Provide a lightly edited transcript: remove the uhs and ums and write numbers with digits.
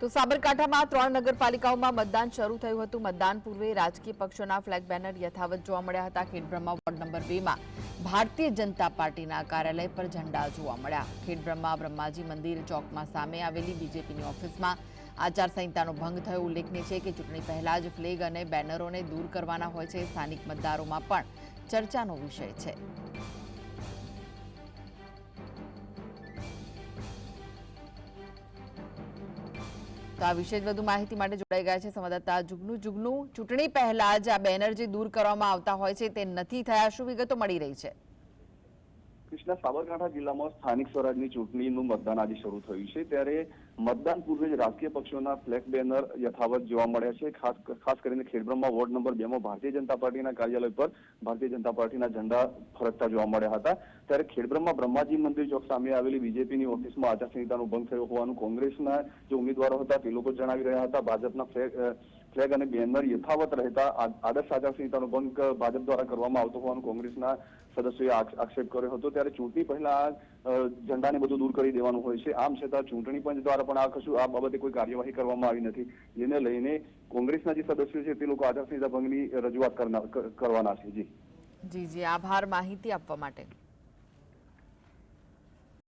તો સાબરકાંઠામાં 3 નગરપાલિકાઓમાં મતદાન શરૂ થયું હતું। મતદાન પૂર્વે રાજકીય પક્ષોના ફ્લેગ બેનર યથાવત જોવા મળ્યા હતા। ખેડબ્રહ્મા વોર્ડ નંબર 2 માં ભારતીય જનતા પાર્ટીના કાર્યાલય પર ઝંડા જોવા મળ્યા। ખેડબ્રહ્મા બ્રહ્માજી મંદિર ચોકમાં સામે આવેલી બીજેપીની ઓફિસમાં આચારસંહિતાનો ભંગ થયો। ઉલ્લેખનીય છે કે ચૂંટણી પહેલા જ ફ્લેગ અને બેનરોને દૂર કરવાના હોય છે। સ્થાનિક મતદારોમાં પણ ચર્ચાનો વિષય છે। તો આ વિશે વધુ માહિતી માટે જોડાઈ ગયા છે સંવાદદાતા જુગનુ। ચૂંટણી પહેલા જ આ બેનર જે દૂર કરવામાં આવતા હોય છે તે નથી થયા, શું વિગતો મળી રહી છે? કૃષ્ણા, સાબરકાંઠા જિલ્લામાં સ્થાનિક સ્વરાજની ચૂંટણીનું મતદાન આજે શરૂ થયું છે, ત્યારે મતદાન પૂર્વે જ રાજકીય પક્ષોના ફ્લેગ બેનર યથાવત જોવા મળ્યા છે। ખાસ કરીને ખેડબ્રહ્મા વોર્ડ નંબર 2 માં ભારતીય જનતા પાર્ટીના કાર્યાલય પર ભારતીય જનતા પાર્ટીના ઝંડા ફરકતા જોવા મળ્યા હતા। ત્યારે ખેડબ્રહ્મા બ્રહ્માજી મંદિર ચોક સામે આવેલી બીજેપીની ઓફિસમાં આચારસંહિતાનો ભંગ થયો હોવાનું કોંગ્રેસના જે ઉમેદવારો હતા તે લોકો જણાવી રહ્યા હતા। ભાજપના ફ્લેગ અને બેનર યથાવત રહેતા આદર્શ આચારસંહિતાનો ભંગ ભાજપ દ્વારા કરવામાં આવતો હોવાનું કોંગ્રેસના સદસ્યોએ આક્ષેપ કર્યો હતો। ત્યારે ચૂંટણી પહેલા ઝંડાને બધું દૂર કરી દેવાનું હોય છે, આમ છતાં ચૂંટણી પંચ દ્વારા પણ આ બાબતે કોઈ કાર્યવાહી કરવામાં આવી નથી, જેને લઈને કોંગ્રેસના જે સદસ્યો છે તે લોકો આચારસંહિતા ભંગની રજૂઆત કરવાના છે। જી, આભાર માહિતી આપવા માટે।